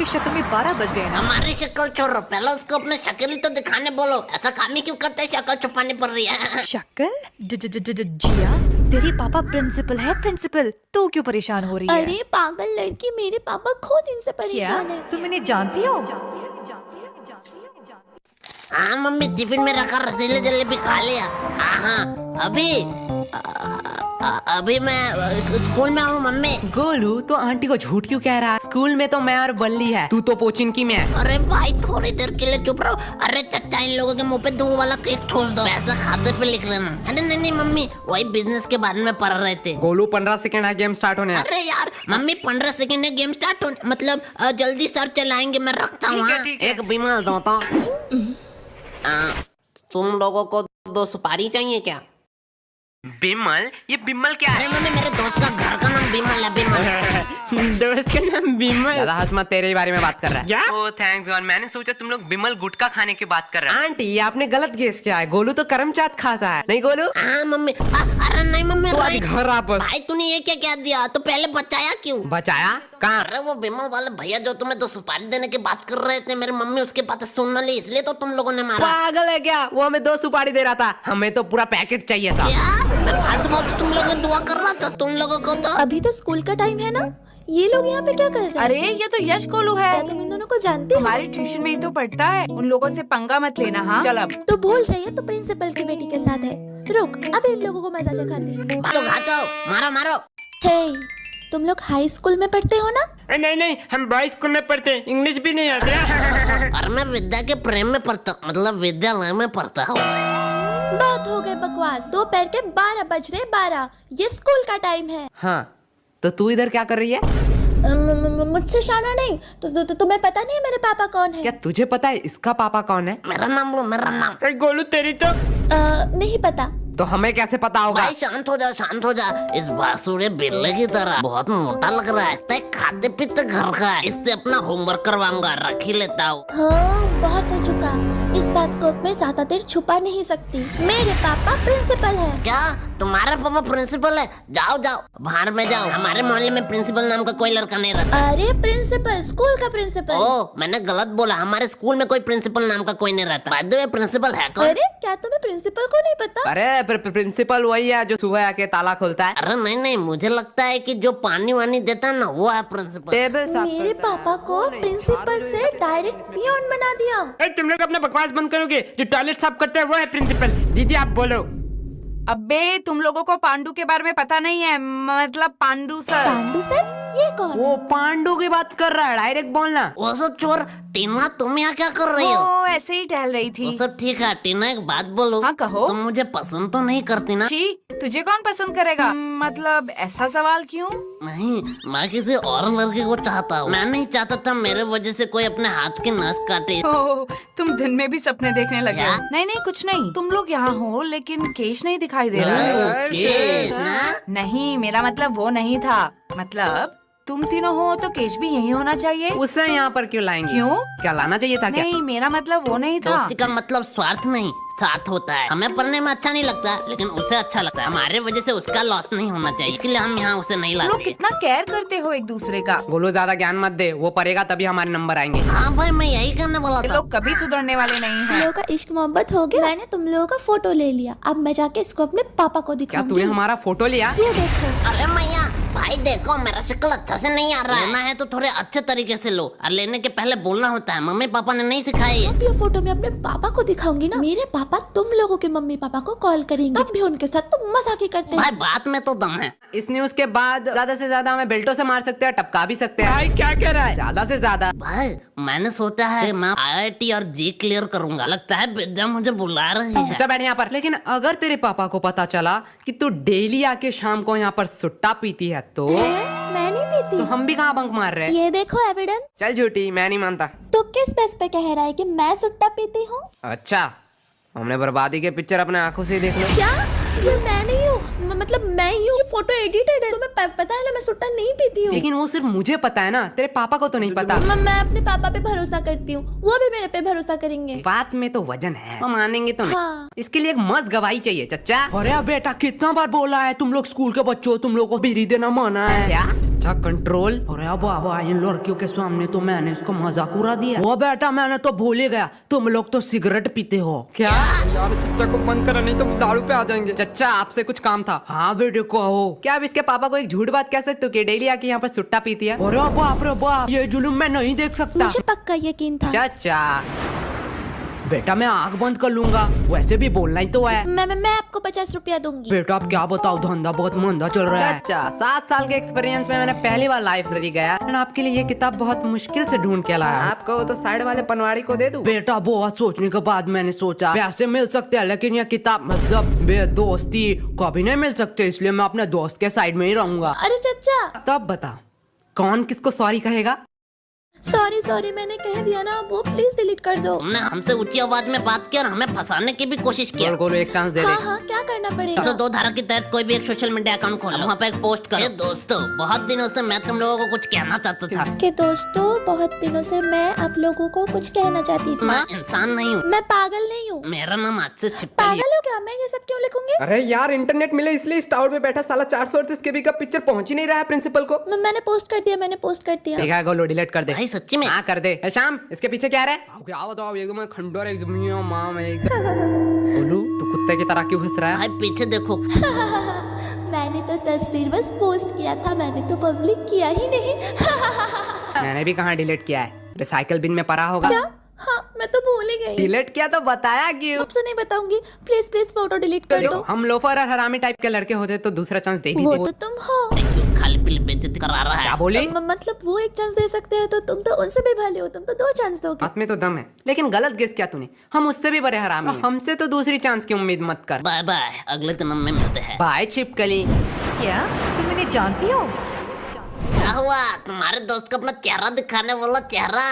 शक्ल में 12 बज गए ना। हमारी शक्ल छोड़ो, पहले उसको अपने शक्ल ही तो दिखाने बोलो। ऐसा काम ही क्यों करते हैं, शक्ल छुपानी पड़ रही है। शक्ल? जिया, तेरी पापा प्रिंसिपल है, प्रिंसिपल। तू क्यों परेशान हो रही है? अरे पागल लड़की, मेरे पापा खुद इनसे क्या परेशान है। तुम इन्हें जानती हो? हाँ मम्मी, टिफिन में रखा रसीले जलेबी खा लिया। हाँ अभी मैं स्कूल में हूँ मम्मी। गोलू, तो आंटी को झूठ क्यों कह रहा है? स्कूल में तो मैं और बल्ली है, तू तो पोचिनकी में है। अरे भाई थोड़ी देर के लिए चुप रहो। अरे चचा, इन लोगों के मुंह पे 2 वाला केक छोड़ दो, पैसा खाते पे लिख लेना। अरे नहीं मम्मी, वही बिजनेस के बारे में पढ़ रहे थे। गोलू 15 सेकंड है गेम स्टार्ट होने। अरे यार मम्मी, 15 सेकंड है गेम स्टार्ट होने, मतलब जल्दी सर चलाएंगे, मैं रखता हूँ। एक बीमार दो तो। तुम लोगों को 2 सुपारी चाहिए क्या? बिमल? ये बिमल क्या अरे मम्मी, मेरे दोस्त का घर का नाम बिमल है, बिमल। है? दोस्त का नाम बिमल? ज्यादा हंस मत, तेरे ही बारे में बात कर रहा है। ओह थैंक्स गॉड, मैंने सोचा तुम लोग बिमल गुटखा खाने की बात कर रहे हैं। आंटी, आपने गलत गेस किया है। गोलू तो करमचाट खाता है, नहीं गोलू? हाँ मम्मी। अरे नहीं मम्मी, तो आज घर वापस। भाई तूने ये क्या क्या दिया? तो पहले बचाया क्यों? बचाया कहाँ? अरे वो बिमल वाले भैया जो तुम्हें 2 सुपारी देने की बात कर रहे थे, मेरी मम्मी उसके बात सुन न ली, इसलिए तो तुम लोगों ने मारा। पागल है क्या? वो हमें 2 सुपारी दे रहा था, हमें तो पूरा पैकेट चाहिए था। क्या? मैं फालतू बात, तुम लोगों दुआ कर रहा था तुम लोगों को तो। अभी तो स्कूल का टाइम है ना, ये लोग यहाँ पे क्या कर रहे हैं? अरे ये तो यश गोलू है, क्या तुम इन दोनों को जानते हो? हमारे ट्यूशन में ही तो पढ़ता है। उन लोगों से पंगा मत लेना। हाँ चल अब। तो बोल रही है तो प्रिंसिपल की बेटी के साथ है। रुक, अब इन लोगों को मजा चखाती हूँ। भागो, मारो मारो। हे, तुम लोग हाई स्कूल में पढ़ते हो ना? नहीं, हम बॉयज स्कूल में पढ़ते हैं, इंग्लिश भी नहीं आती। और मैं विद्या के प्रेम में पढ़ता, मतलब विद्यालय में पढ़ता हूँ। बात हो गई बकवास। दोपहर के 12 बज रहे, 12। ये स्कूल का टाइम है। हाँ, तो तू इधर क्या कर रही है? मुझसे शाना नहीं तो तुम्हें पता नहीं है मेरे पापा कौन है? क्या तुझे पता है इसका पापा कौन है? मेरा नाम लो, मेरा नाम। गोलू तेरी तो नहीं पता। तो हमें कैसे पता होगा? भाई शांत हो जा, शांत हो जा। इस बासुरे बिल्ले की तरह बहुत मोटा लग रहा है, तय खाते पीते घर का है। इससे अपना होमवर्क करवाऊंगा, रख ही लेता हूँ। हाँ, बहुत हो चुका। इस बात को मैं ज्यादा देर छुपा नहीं सकती। मेरे पापा प्रिंसिपल है। क्या तुम्हारा पापा प्रिंसिपल है? जाओ जाओ, बाहर में जाओ। हमारे मोहल्ले में प्रिंसिपल नाम का कोई लड़का नहीं रहता। अरे प्रिंसिपल, स्कूल का प्रिंसिपल। ओ, मैंने गलत बोला। हमारे स्कूल में कोई प्रिंसिपल नाम का कोई नहीं रहता। बाय द वे, प्रिंसिपल है कौन? अरे क्या तुम्हें प्रिंसिपल को नहीं पता? अरे प्रिंसिपल वही है जो सुबह आके ताला खोलता है। अरे नहीं, मुझे लगता है कि जो पानी वानी देता है ना, वो है प्रिंसिपल। टेबल साफ मेरे करता है। पापा को प्रिंसिपल से डायरेक्ट पियोन बना दिया। तुम लोग अपना बकवास बंद करोगे? जो टॉयलेट साफ करता है वो है प्रिंसिपल। दीदी आप बोलो। अबे तुम लोगों को पांडू के बारे में पता नहीं है, मतलब पांडू सर। पांडू सर? ये कौन? वो पांडु की बात कर रहा है, डायरेक्ट बोलना। वो सब चोर। टीना, तुम यहाँ क्या कर रही हो? वो ऐसे ही टहल रही थी। वो सब ठीक है। टीना एक बात बोलो। हाँ, कहो। तुम मुझे पसंद तो नहीं करती ना? छी, तुझे कौन पसंद करेगा? मतलब ऐसा सवाल क्यों? नहीं, मैं किसी और लड़के को चाहता हूँ। मैं नहीं चाहता था मेरे वजह से कोई अपने हाथ की नस काटे। ओह, तुम दिन में भी सपने देखने लगे हो? क्या? नहीं कुछ नहीं। तुम लोग यहाँ हो लेकिन केश नहीं दिखाई दे रहा है। केश ना? नहीं, मेरा मतलब वो नहीं था। मतलब तुम तीनों हो तो केश भी यही होना चाहिए। उससे यहाँ पर क्यों लाएंगे? क्यों? क्या लाना चाहिए था क्या? नहीं, मेरा मतलब वो नहीं था। दोस्ती का मतलब स्वार्थ नहीं, साथ होता है। हमें पढ़ने में अच्छा नहीं लगता, लेकिन उसे अच्छा लगता है। हमारे वजह से उसका लॉस नहीं होना चाहिए, इसके लिए हम यहाँ उसे नहीं तुम लोग लाते। कितना केयर करते हो एक दूसरे का। बोलो ज्यादा ज्ञान मत दे, वो पढ़ेगा तभी हमारे नंबर आएंगे। हाँ भाई, मैं यही करने वाला ये था। लोग कभी सुधरने वाले नहीं तुम हैं। लोगों का इश्क मोहब्बत हो गया। मैंने तुम लोगों का फोटो ले लिया। अब मैं जाके इसको अपने पापा को क्या दिखाऊंगी। तूने हमारा फोटो लिया? ये देखो। अरे मैया, भाई देखो मेरा शक्ल अच्छा से नहीं आ रहा है। लेना है तो थोड़े अच्छे तरीके से लो, और लेने के पहले बोलना होता है। मम्मी पापा ने नहीं सिखाई है। अब ये फोटो मैं अपने पापा को दिखाऊंगी ना, मेरे पापा तुम लोगों के मम्मी पापा को कॉल करेंगे, तब भी उनके साथ तुम मजाक ही करते भाई हैं। बात में तो दम है। इस न्यूज के बाद ज्यादा से ज्यादा हमें बेल्टों से मार सकते हैं, टपका भी सकते हैं। भाई क्या कह रहा है? ज्यादा से ज्यादा। भाई मैंने सोचा है मैं IIT और जी क्लियर करूंगा। लगता है विद्या मुझे बुला रही है। चुपचाप बैठ यहाँ पर। लेकिन अगर तेरे पापा को पता चला कि तू डेली आके शाम को यहाँ पर सुट्टा पीती है तो मैं नहीं पीती। तो हम भी कहाँ बंक मार रहे हैं? ये देखो एविडेंस। चल झूठी, मैं नहीं मानता। तो किस बेस पे कह रहा है कि मैं सुट्टा पीती हूँ? अच्छा, हमने बर्बादी के पिक्चर अपने आंखों से ही देख लो। क्या? ये मैं नहीं हूँ, मतलब मैं ही हूँ। ये फोटो एडिटेड है। तुम्हें पता है ना मैं सुट्टा नहीं पीती हूँ। लेकिन वो सिर्फ मुझे पता है ना, तेरे पापा को तो नहीं पता। मैं अपने पापा पे भरोसा करती हूँ, वो भी मेरे पे भरोसा करेंगे। बात में तो वजन है, वो मानेंगे तो नहीं। हाँ। इसके लिए एक मस्त गवाही चाहिए चच्चा। अरे बेटा, कितना बार बोला है तुम लोग स्कूल के बच्चों, तुम लोग को बीड़ी देना मना है। क्या? अच्छा कंट्रोल। अरे बाबा इन लड़कियों के सामने तो मैंने इसको मजाक उड़ा दिया। वो बेटा मैंने तो भूल ही गया, तुम लोग तो सिगरेट पीते हो। क्या यार चच्चा को बंद करा नहीं तो दारू पे आ जाएंगे। चच्चा आपसे कुछ काम था। हाँ बेटे कहो। क्या आप इसके पापा को एक झूठ बात कह सकते हो कि डेली आके यहाँ पर सुट्टा पीती है? अरे बाप रे बाप, ये जुलूम मैं नहीं देख सकता। मुझे पक्का यकीन था। चाचा बेटा मैं आंख बंद कर लूंगा, वैसे भी बोलना ही तो है। मैं आपको 50 रुपया दूंगी। बेटा आप क्या बताओ, धंधा बहुत मंदा चल रहा है। चाचा 7 साल के एक्सपीरियंस में मैंने पहली बार लाइब्रेरी गया और आपके लिए ये किताब बहुत मुश्किल से ढूंढ के लाया। आपको तो साइड वाले पनवाड़ी को दे दूं? बेटा बहुत सोचने के बाद मैंने सोचा पैसे मिल सकते हैं लेकिन ये किताब मतलब दोस्ती कभी नहीं मिल सकते, इसलिए मैं अपने दोस्त के साइड में ही रहूंगा। अरे चचा तब बता कौन किसको सॉरी कहेगा? सॉरी मैंने कह दिया ना, वो प्लीज डिलीट कर दो। तुमने हमसे ऊंची आवाज में बात की और हमें फंसाने की भी कोशिश की। को एक चांस दे दे। हाँ क्या करना पड़ेगा? तो 2 धारा के तहत कोई भी एक सोशल मीडिया अकाउंट खोलो, वहाँ पे एक पोस्ट करो। दोस्तों बहुत दिनों से मैं तुम लोगों को कुछ कहना चाहता था। कि दोस्तों बहुत दिनों से मैं आप लोगों को कुछ कहना चाहती थी। मैं इंसान नहीं हूँ, मैं पागल नहीं हूँ। मेरा नाम आज से छिपकली है। पागल हो क्या? मैं ये सब क्यों लिखूंगी? अरे यार इंटरनेट मिले इसलिए इस टावर पे बैठा साला 438 केबी का पिक्चर पहुंच ही नहीं रहा है प्रिंसिपल को। मैंने पोस्ट कर दिया। देखा गोलू डिलीट कर दे। भाई सच्ची में? हाँ कर दे। ए, शाम इसके पीछे क्या है? क्या बताओ एकदम खंडोर एकदम मां में गोलू तू कुत्ते की तरह क्यों हंस रहा है? भाई पीछे देखो। मैंने तो तस्वीर बस पोस्ट किया था, मैंने तो पब्लिक किया ही नहीं। मैंने भी कहाँ डिलीट किया है, रिसाइकल बिन में पड़ा होगा। क्या? हाँ मैं तो भूल ही गई। डिलीट किया तो बताया क्यों? आपसे नहीं बताऊंगी, प्लीज फोटो डिलीट कर दो। हम लोफर और हरामी टाइप के लड़के होते तो दूसरा चांस दे भी वो दे। तो तुम हो। क्यों खाली पीली बेइज्जती करा रहा है? क्या बोली? मतलब वो एक चांस दे सकते हैं तो तुम तो उनसे भी भले हो, तुम तो 2 चांस दोगे। बात में तो दम है लेकिन गलत गेस किया तूने, हम उससे भी बड़े हरामी हैं। हमसे तो दूसरी चांस की उम्मीद मत कर। बाय बाय, अगले जन्म में मिलते हैं। बाय छिपकली। क्या तुम इन्हें जानती हो? क्या हुआ? तुम्हारे दोस्त को अपना चेहरा दिखाने वाला चेहरा।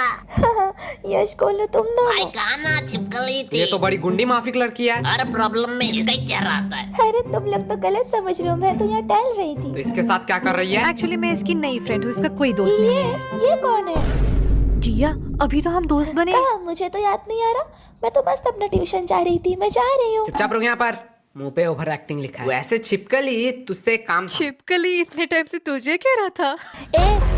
यश गोलू तुम दो। भाई कहा ना छिपकली थी। ये तो बड़ी गुंडी माफिक लड़की है। हर प्रॉब्लम में इसका ही चेहरा आता है। अरे तुम लोग तो गलत समझ रहे हो, मैं तो यहाँ टहल रही तो थी। इसके साथ क्या कर रही है? एक्चुअली मैं इसकी नई फ्रेंड हूँ, इसका कोई दोस्त नहीं है। ये कौन है? जिया अभी तो हम दोस्त बने। कहाँ? मुझे तो याद नहीं आ रहा। मैं तो बस अपना ट्यूशन जा रही थी, मैं जा रही हूँ। चुपचाप रुक यहाँ पर, मुंह पे ओवर एक्टिंग लिखा है। वैसे छिपकली तुझसे काम था। छिपकली इतने टाइम से तुझे कह रहा था।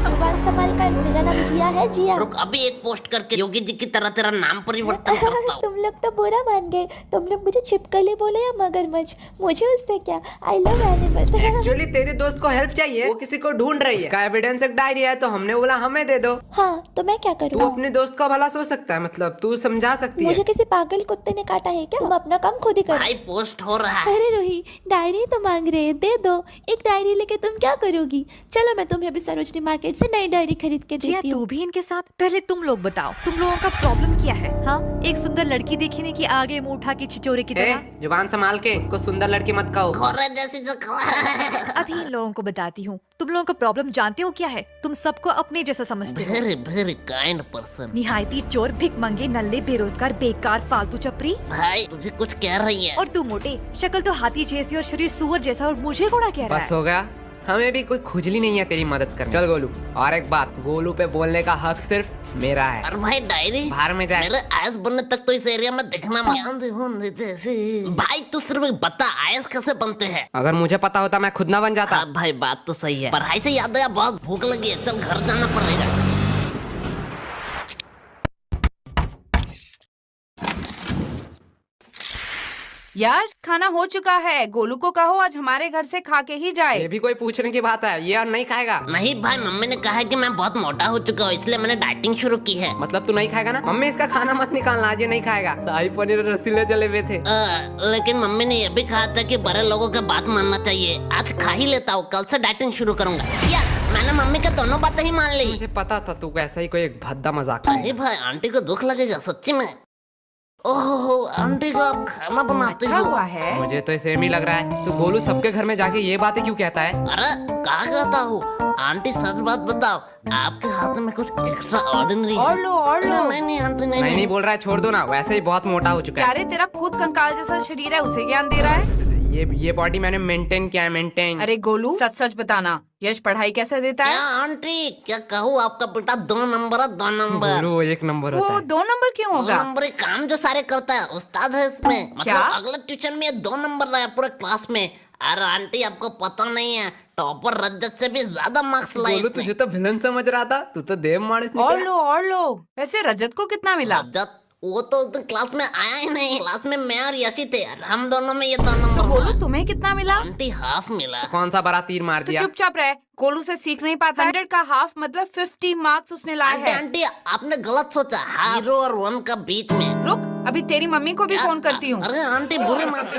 जुबान संभाल कर, मेरा नाम जिया है, जिया। रुक अभी एक पोस्ट करके योगी जी की तरह तेरा नाम परिवर्तन करता हूँ। तुम लोग तो बुरा मान गए, तुम लोग मुझे छिपकली बोले या मगरमच्छ, मुझे उससे क्या। I love animals. एक्चुअली तेरे दोस्त को हेल्प चाहिए, वो किसी को ढूंढ रही है। उसका एविडेंस एक डायरी है तो हमने बोला हमें दे दो। हाँ तो मैं क्या तू करूँ? अपने दोस्त का भला सोच सकता है, मतलब तू समझा सकती है। मुझे किसी पागल कुत्ते ने काटा है क्या? तुम अपना काम खुद ही करो। भाई पोस्ट हो रहा है। अरे रोही डायरी तो मांग रहे हैं, दे दो। एक डायरी लेके तुम क्या करोगी? चलो मैं तुम्हें अभी सरोजनी मार्केट से नई डायरी खरीद के जिया देती तू हूँ। भी इनके साथ। पहले तुम लोग बताओ, तुम लोगों का प्रॉब्लम क्या है? हाँ एक सुंदर लड़की देखी नहीं कि आगे मुंह उठा के छिचोरे की तरह। जुबान संभाल के, को सुंदर लड़की मत कहो। घोड़े जैसी जो अभी इन लोगों को बताती हूँ। तुम लोगों का प्रॉब्लम जानते हो क्या है? तुम सबको अपने जैसा समझते हो। Very kind person. निहायती चोर, भिखमंगे, नल्ले, बेरोजगार, बेकार, फालतू चपरी। भाई तुझे कुछ कह रही है। और तू मोटे, शक्ल तो हाथी जैसी और शरीर सुअर जैसा, और मुझे घोड़ा कह रहा बस है। हो गया, हमें भी कोई खुजली नहीं है तेरी मदद कर। चल गोलू, और एक बात, गोलू पे बोलने का हक सिर्फ मेरा है। और भाई डायरी बाहर में जाए। मेरे आयस बनने तक तो इस एरिया में दिखना भाई तू सिर्फ बता आयस कैसे बनते हैं। अगर मुझे पता होता मैं खुद ना बन जाता। हाँ भाई बात तो सही है। पढ़ाई से याद आया, बहुत भूख लगी है, चल घर जाना पड़ेगा। यश खाना हो चुका है, गोलू को कहो आज हमारे घर से खा के ही जाए। ये भी कोई पूछने की बात है? ये और नहीं खाएगा? नहीं भाई मम्मी ने कहा है कि मैं बहुत मोटा हो चुका हूँ, इसलिए मैंने डाइटिंग शुरू की है। मतलब तू नहीं खाएगा ना? मम्मी इसका खाना मत निकालना, आज ये नहीं खाएगा। शाही पनीर और रसीले जलेबे थे। लेकिन मम्मी ने ये भी कहा था कि बड़े लोगों की बात मानना चाहिए। आज खा ही लेता हूँ, कल से डाइटिंग शुरू करूंगा। या मैंने मम्मी का दोनों बातें ही मान ली। मुझे पता था तू ऐसा ही कोई एक भद्दा मजाक। नहीं भाई आंटी को दुख लगेगा सच्ची में। ओहो आंटी को आप खाना बनाते अच्छा हो। हुआ है। मुझे तो सेम ही लग रहा है। तू गोलू सबके घर में जाके ये बातें क्यों कहता है? अरे कहा कहता हूँ आंटी, सच बात बताओ, आपके हाथ में कुछ एक्स्ट्रा ऑर्डिनरी है? और लो। नहीं आंटी नहीं बोल रहा है, छोड़ दो ना, वैसे ही बहुत मोटा हो चुका है। अरे तेरा खुद कंकाल जैसा शरीर है, उसे ज्ञान दे रहा है। ये बॉडी मैंने मेंटेन किया है, मेंटेन। अरे गोलू सच सच बताना, यश पढ़ाई कैसे देता क्या है? आंटी क्या कहूँ, आपका बेटा 2 नंबर है, 2 नंबर। गोलू 1 नंबर होता वो है। 2 नंबर क्यों 2 होगा? नंबर काम जो सारे करता है, उस्ताद है इसमें। क्या? मतलब अगले ट्यूशन में 2 नंबर रहा पूरे क्लास में। अरे आंटी आपको पता नहीं है, टॉपर रजत से भी ज्यादा मार्क्स लाए गोलू इसने। तुझे तो विलन समझ रहा था, तू तो देव माणस निकला। और लो। वैसे रजत को कितना मिला? रजत वो तो उस दिन क्लास में आया ही नहीं। क्लास में मैं और यशी थे, हम दोनों में ये 2 तो नंबर गोलू हुआ। तुम्हें कितना मिला? आंटी हाफ मिला। कौन सा बड़ा तीर मार तो दिया? चुपचाप रहे, गोलू से सीख नहीं पाता। 100 का हाफ मतलब 50 मार्क्स उसने लाए आंटी हैं। आंटी आपने गलत सोचा, हीरो और 1 का बीच में। रुक, अभी तेरी मम्मी को भी फोन करती हूँ। अरे आंटी बुरे मत